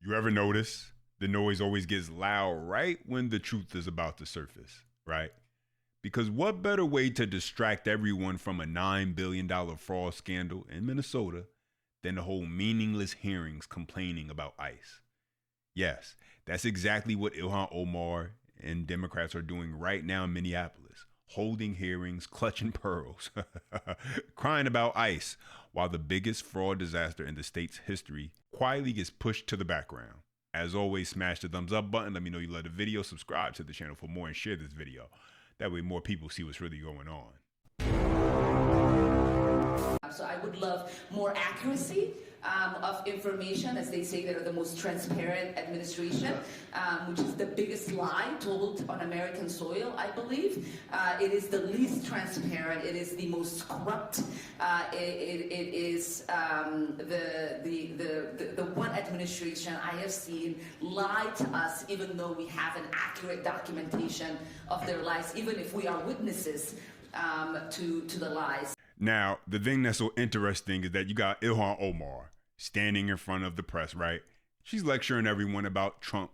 You ever notice the noise always gets loud right when the truth is about to surface, right? Because what better way to distract everyone from a $9 billion fraud scandal in Minnesota than to hold meaningless hearings complaining about ICE? Yes, that's exactly what Ilhan Omar and Democrats are doing right now in Minneapolis, holding hearings, clutching pearls, crying about ICE, while the biggest fraud disaster in the state's history quietly gets pushed to the background. As always, smash the thumbs up button. Let me know you love the video. Subscribe to the channel for more and share this video. That way more people see what's really going on. So I would love more accuracy of information, as they say they're the most transparent administration, which is the biggest lie told on American soil, I believe. It is the least transparent. It is the most corrupt. It is the one administration I have seen lie to us, even though we have an accurate documentation of their lies, even if we are witnesses to the lies. Now, the thing that's so interesting is that you got Ilhan Omar standing in front of the press, right? She's lecturing everyone about Trump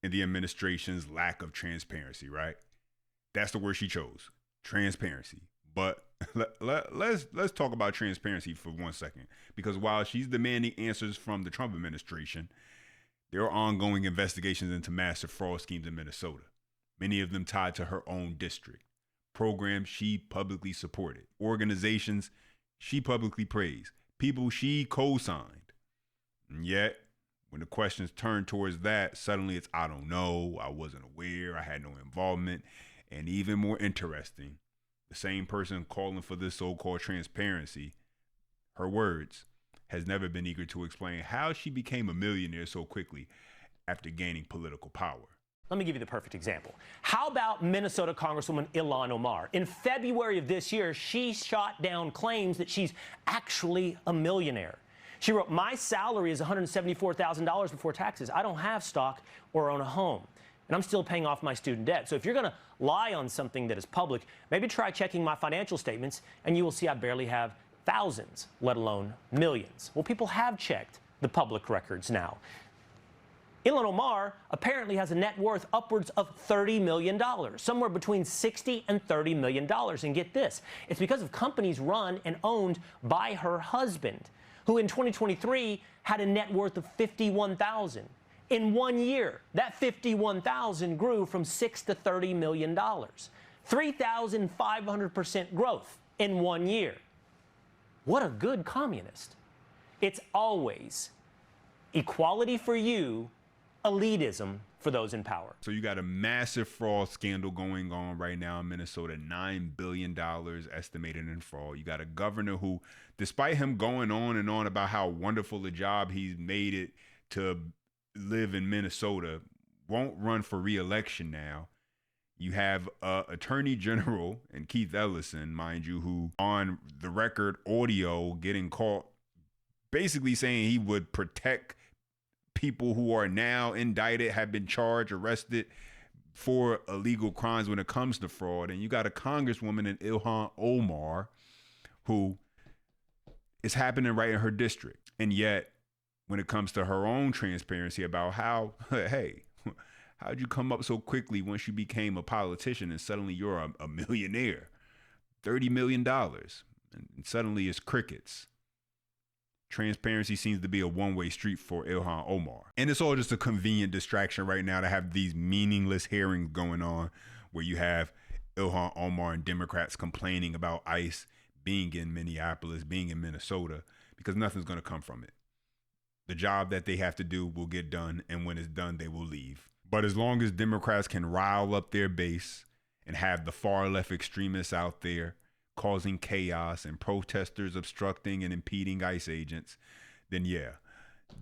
and the administration's lack of transparency, right? That's the word she chose, transparency. But let's talk about transparency for 1 second, because while she's demanding answers from the Trump administration, there are ongoing investigations into massive fraud schemes in Minnesota, many of them tied to her own district. Programs she publicly supported, organizations she publicly praised, people she co-signed. And yet, when the questions turn towards that, suddenly it's, I don't know, I wasn't aware, I had no involvement. And even more interesting, the same person calling for this so-called transparency, her words, has never been eager to explain how she became a millionaire so quickly after gaining political power. Let me give you the perfect example. How about Minnesota Congresswoman Ilhan Omar? In February of this year, she shot down claims that she's actually a millionaire. She wrote, "My salary is $174,000 before taxes. I don't have stock or own a home, and I'm still paying off my student debt. So if you're going to lie on something that is public, maybe try checking my financial statements, and you will see I barely have thousands, let alone millions." Well, people have checked the public records now. Ilhan Omar apparently has a net worth upwards of $30 million, somewhere between $60 and $30 million. And get this, it's because of companies run and owned by her husband, who in 2023 had a net worth of $51,000. In 1 year, that $51,000 grew from $6 to $30 million. 3,500% growth in 1 year. What a good communist. It's always equality for you, elitism for those in power. So you got a massive fraud scandal going on right now in Minnesota, $9 billion estimated in fraud. You got a governor who, despite him going on and on about how wonderful a job he's made it to live in Minnesota, won't run for re-election now. You have Attorney General and Keith Ellison, mind you, who on the record audio getting caught basically saying he would protect people who are now indicted, have been charged, arrested for illegal crimes when it comes to fraud. And you got a congresswoman in Ilhan Omar who is happening right in her district. And yet, when it comes to her own transparency about how, hey, how'd you come up so quickly once you became a politician and suddenly you're a millionaire? $30 million. And suddenly it's crickets. Transparency seems to be a one-way street for Ilhan Omar. And it's all just a convenient distraction right now to have these meaningless hearings going on where you have Ilhan Omar and Democrats complaining about ICE being in Minneapolis, being in Minnesota, because nothing's going to come from it. The job that they have to do will get done, and when it's done, they will leave. But as long as Democrats can rile up their base and have the far-left extremists out there causing chaos and protesters obstructing and impeding ICE agents, then yeah,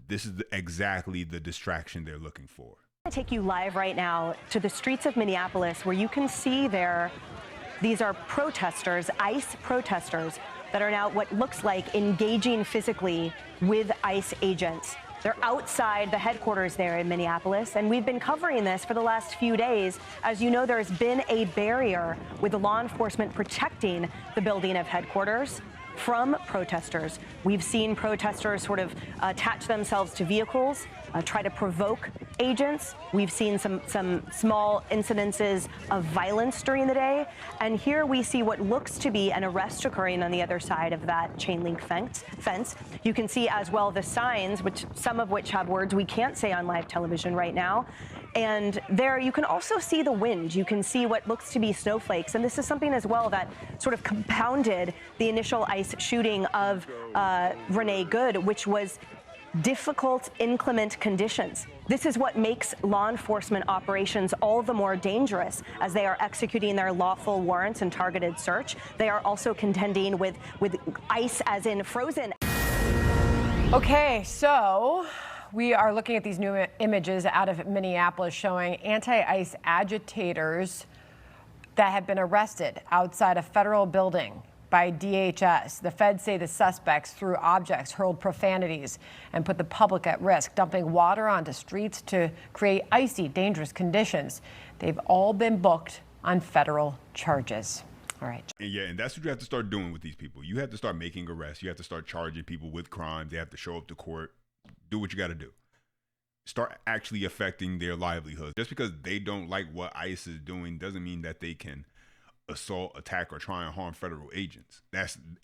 this is exactly the distraction they're looking for. I take you live right now to the streets of Minneapolis, where you can see these are protesters, ICE protesters, that are now what looks like engaging physically with ICE agents. They're outside the headquarters there in Minneapolis, and we've been covering this for the last few days. As you know, there's been a barrier with the law enforcement protecting the building of headquarters from protesters. We've seen protesters sort of attach themselves to vehicles try to provoke agents. We've seen some small incidences of violence during the day. And here we see what looks to be an arrest occurring on the other side of that chain link fence. You can see as well the signs, which some of which have words we can't say on live television right now. And there you can also see the wind. You can see what looks to be snowflakes. And this is something as well that sort of compounded the initial ICE shooting of Renee Good, which was difficult, inclement conditions. This is what makes law enforcement operations all the more dangerous as they are executing their lawful warrants and targeted search. They are also contending with ice as in frozen. Okay, so we are looking at these new images out of Minneapolis showing anti-ICE agitators that have been arrested outside a federal building by DHS. The feds say the suspects threw objects, hurled profanities, and put the public at risk, dumping water onto streets to create icy, dangerous conditions. They've all been booked on federal charges. All right. And that's what you have to start doing with these people. You have to start making arrests. You have to start charging people with crimes. They have to show up to court. Do what you got to do. Start actually affecting their livelihood. Just because they don't like what ICE is doing doesn't mean that they can assault, attack, or try and harm federal agents.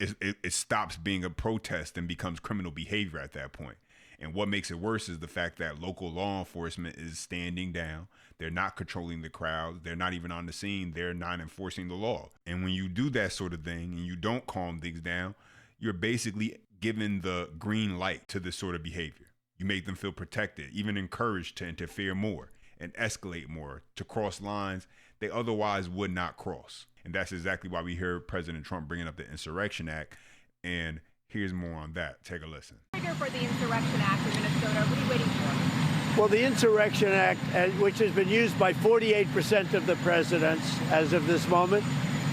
It stops being a protest and becomes criminal behavior at that point. And what makes it worse is the fact that local law enforcement is standing down. They're not controlling the crowds. They're not even on the scene. They're not enforcing the law. And when you do that sort of thing and you don't calm things down, you're basically giving the green light to this sort of behavior. You make them feel protected, even encouraged to interfere more and escalate more, to cross lines they otherwise would not cross. And that's exactly why we hear President Trump bringing up the Insurrection Act. And here's more on that. Take a listen. For the Insurrection Act in Minnesota, what are you waiting for? Well, the Insurrection Act, which has been used by 48% of the presidents as of this moment,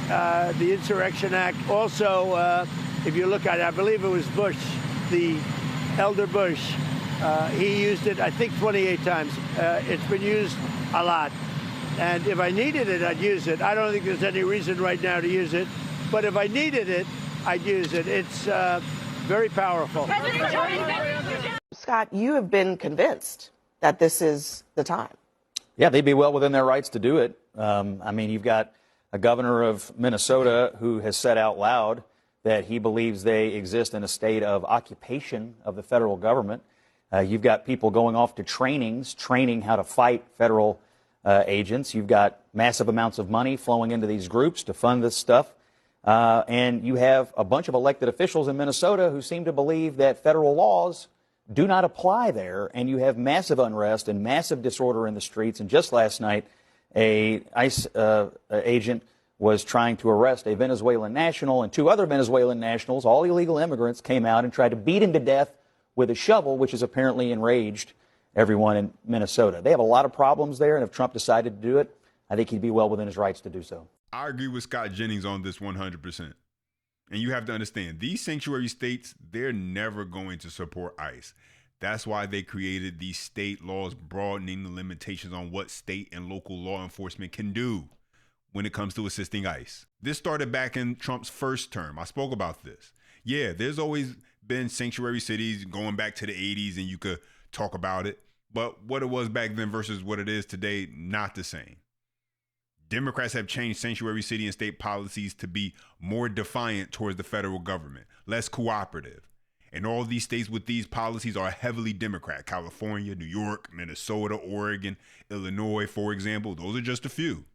the Insurrection Act also, if you look at it, I believe it was Bush, the elder Bush, he used it, I think, 28 times. It's been used a lot. And if I needed it, I'd use it. I don't think there's any reason right now to use it. But if I needed it, I'd use it. It's very powerful. Scott, you have been convinced that this is the time. Yeah, they'd be well within their rights to do it. I mean, you've got a governor of Minnesota who has said out loud that he believes they exist in a state of occupation of the federal government. You've got people going off to trainings, training how to fight federal agents. You've got massive amounts of money flowing into these groups to fund this stuff. And you have a bunch of elected officials in Minnesota who seem to believe that federal laws do not apply there. And you have massive unrest and massive disorder in the streets. And just last night, a ICE agent was trying to arrest a Venezuelan national, and two other Venezuelan nationals, all illegal immigrants, came out and tried to beat him to death with a shovel, which has apparently enraged everyone in Minnesota. They have a lot of problems there, and if Trump decided to do it, I think he'd be well within his rights to do so. I agree with Scott Jennings on this 100%. And you have to understand, these sanctuary states, they're never going to support ICE. That's why they created these state laws broadening the limitations on what state and local law enforcement can do when it comes to assisting ICE. This started back in Trump's first term. I spoke about this. Yeah, there's always been sanctuary cities going back to the 80s, and you could talk about it. But what it was back then versus what it is today, not the same. Democrats have changed sanctuary city and state policies to be more defiant towards the federal government, less cooperative. And all these states with these policies are heavily Democrat. California, New York, Minnesota, Oregon, Illinois, for example. Those are just a few.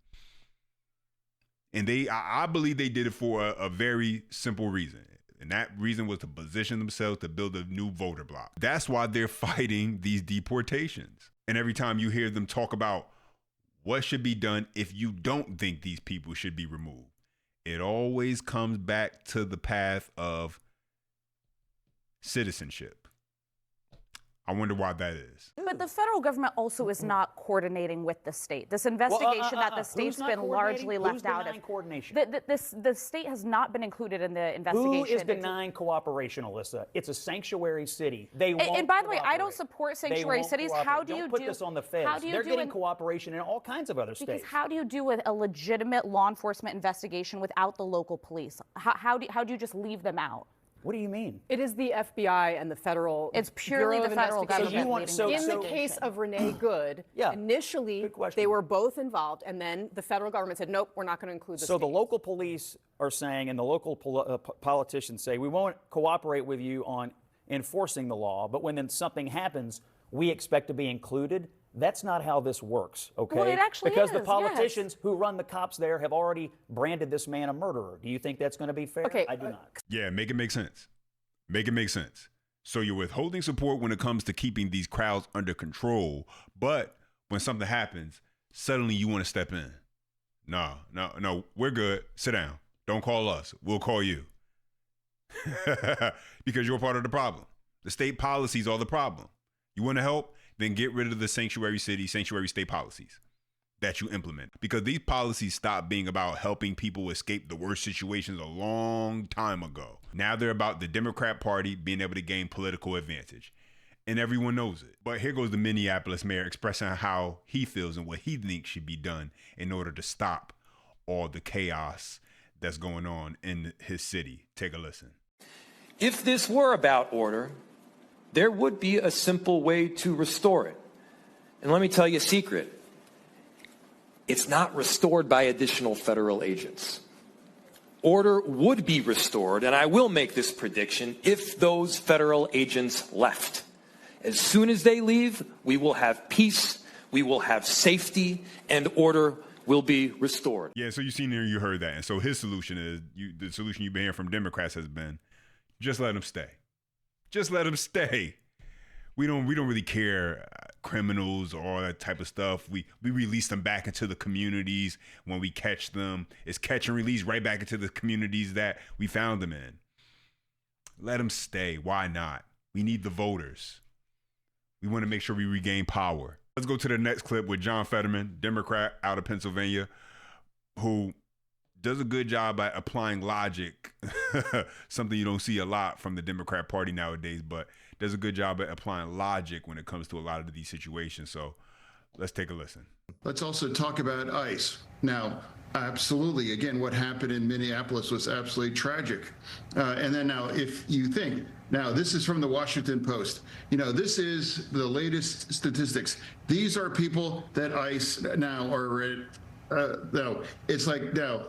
And I believe they did it for a very simple reason. And that reason was to position themselves to build a new voter bloc. That's why they're fighting these deportations. And every time you hear them talk about what should be done if you don't think these people should be removed, it always comes back to the path of citizenship. I wonder why that is. But the federal government also is not coordinating with the state. This investigation that the state's been largely left out of. Coordination? The state has not been included in the investigation. Who is denying cooperation, Alyssa? It's a sanctuary city. They won't. And by the way, I don't support sanctuary cities. How do you Don't put this on the feds. They're getting cooperation in all kinds of other states. Because how do you do a legitimate law enforcement investigation without the local police? How do you just leave them out? What do you mean? It is the FBI and the federal. It's purely Bureau the of federal Investigation. government. In the case of Renee Good, initially they were both involved, and then the federal government said, nope, we're not going to include the So state. the local police are saying, and the local politicians say, we won't cooperate with you on enforcing the law, but when then something happens, we expect to be included. That's not how this works, okay? Well, it actually because is, the politicians who run the cops there have already branded this man a murderer. Do you think that's going to be fair? Okay, I do not. Yeah, make it make sense. Make it make sense. So you're withholding support when it comes to keeping these crowds under control, but when something happens, suddenly you want to step in. No, we're good. Sit down. Don't call us. We'll call you. Because you're part of the problem. The state policies are the problem. You want to help? Then get rid of the sanctuary city, sanctuary state policies that you implement. Because these policies stopped being about helping people escape the worst situations a long time ago. Now they're about the Democrat Party being able to gain political advantage. And everyone knows it. But here goes the Minneapolis mayor expressing how he feels and what he thinks should be done in order to stop all the chaos that's going on in his city. Take a listen. If this were about order, there would be a simple way to restore it. And let me tell you a secret. It's not restored by additional federal agents. Order would be restored, and I will make this prediction, if those federal agents left. As soon as they leave, we will have peace, we will have safety, and order will be restored. Yeah, so you seen there, you heard that. And so his solution is, the solution you've been hearing from Democrats has been, just let them stay. Just let them stay. We don't really care criminals or all that type of stuff. We release them back into the communities when we catch them. It's catch and release right back into the communities that we found them in. Let them stay. Why not? We need the voters. We want to make sure we regain power. Let's go to the next clip with John Fetterman, Democrat out of Pennsylvania, who does a good job at applying logic, something you don't see a lot from the Democrat Party nowadays, but does a good job at applying logic when it comes to a lot of these situations. So let's take a listen. Let's also talk about ICE. Now, absolutely, again, what happened in Minneapolis was absolutely tragic. And then now, if you think, now this is from the Washington Post, this is the latest statistics. These are people that ICE now are, it's like now,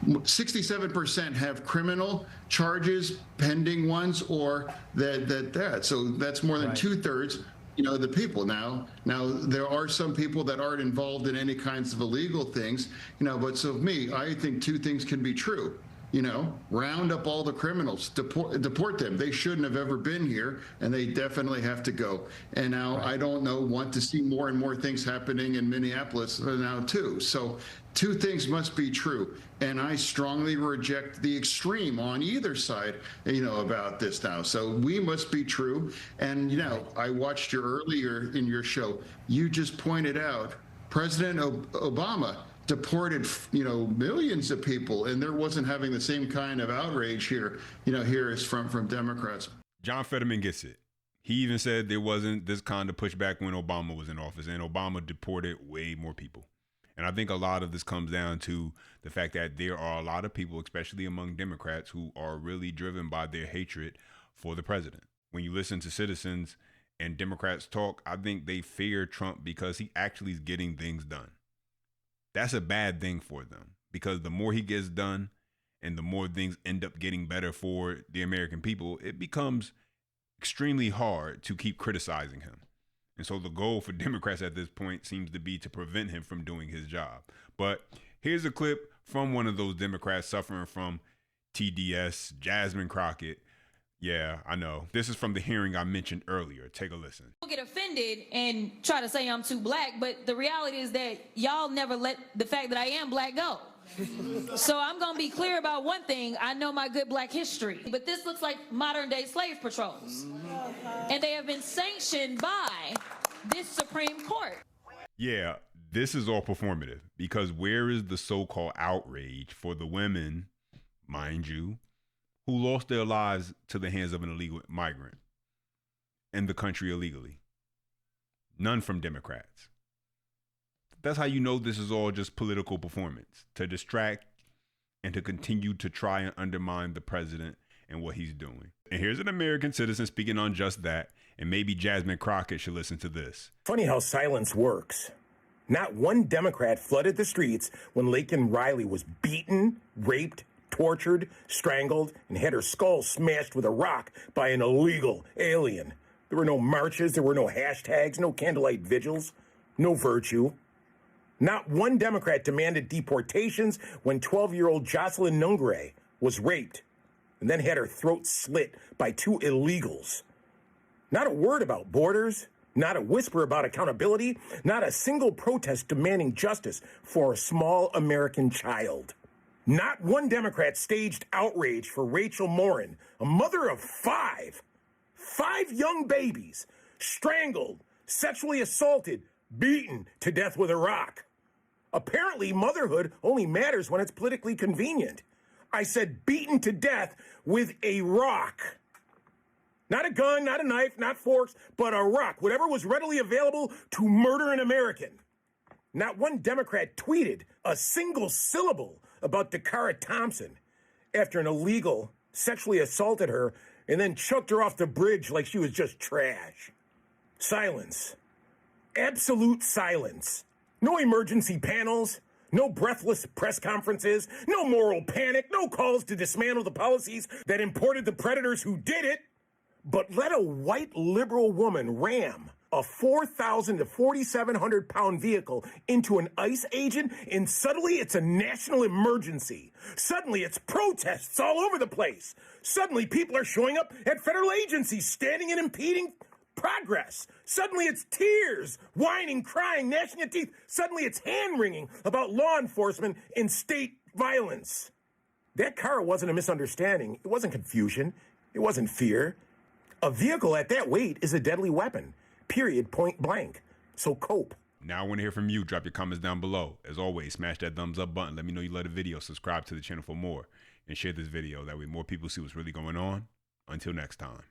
67% have criminal charges, pending ones, or that. So that's more than 2/3, the people. Now there are some people that aren't involved in any kinds of illegal things, but so me, I think two things can be true. Round up all the criminals, deport them. They shouldn't have ever been here, and they definitely have to go. And now I don't want to see more and more things happening in Minneapolis now too. So two things must be true. And I strongly reject the extreme on either side, about this now. So we must be true. And, I watched you earlier in your show. You just pointed out President Obama deported, millions of people, and there wasn't having the same kind of outrage here, here is from Democrats. John Fetterman gets it. He even said there wasn't this kind of pushback when Obama was in office, and Obama deported way more people. And I think a lot of this comes down to the fact that there are a lot of people, especially among Democrats, who are really driven by their hatred for the president. When you listen to citizens and Democrats talk, I think they fear Trump because he actually is getting things done. That's a bad thing for them, because the more he gets done and the more things end up getting better for the American people, it becomes extremely hard to keep criticizing him. And so the goal for Democrats at this point seems to be to prevent him from doing his job. But here's a clip from one of those Democrats suffering from TDS, Jasmine Crockett. Yeah, I know. This is from the hearing I mentioned earlier. Take a listen. People get offended and try to say I'm too black, but the reality is that y'all never let the fact that I am black go. So I'm going to be clear about one thing. I know my good black history, but this looks like modern day slave patrols. And they have been sanctioned by this Supreme Court. Yeah, this is all performative, because where is the so-called outrage for the women, mind you, who lost their lives to the hands of an illegal migrant in the country illegally? None from Democrats. That's how you know this is all just political performance, to distract and to continue to try and undermine the president and what he's doing. And here's an American citizen speaking on just that, and maybe Jasmine Crockett should listen to this. Funny how silence works. Not one Democrat flooded the streets when Laken Riley was beaten, raped, tortured, strangled, and had her skull smashed with a rock by an illegal alien. There were no marches, there were no hashtags, no candlelight vigils, no virtue. Not one Democrat demanded deportations when 12-year-old Jocelyn Nungare was raped and then had her throat slit by 2 illegals. Not a word about borders, not a whisper about accountability, not a single protest demanding justice for a small American child. Not one Democrat staged outrage for Rachel Morin, a mother of 5 young babies, strangled, sexually assaulted, beaten to death with a rock. Apparently, motherhood only matters when it's politically convenient. I said beaten to death with a rock. Not a gun, not a knife, not forks, but a rock, whatever was readily available to murder an American. Not one Democrat tweeted a single syllable about Dakara Thompson after an illegal sexually assaulted her and then chucked her off the bridge like she was just trash. Silence. Absolute silence. No emergency panels, no breathless press conferences, no moral panic, no calls to dismantle the policies that imported the predators who did it. But let a white liberal woman ram a 4,000 to 4,700 pound vehicle into an ICE agent, and suddenly it's a national emergency. Suddenly it's protests all over the place. Suddenly people are showing up at federal agencies, standing and impeding progress. Suddenly it's tears, whining, crying, gnashing of teeth. Suddenly it's hand-wringing about law enforcement and state violence. That car wasn't a misunderstanding. It wasn't confusion. It wasn't fear. A vehicle at that weight is a deadly weapon. Period, point blank. So cope. Now I want to hear from you. Drop your comments down below. As always, smash that thumbs up button. Let me know you love the video. Subscribe to the channel for more. And share this video. That way more people see what's really going on. Until next time.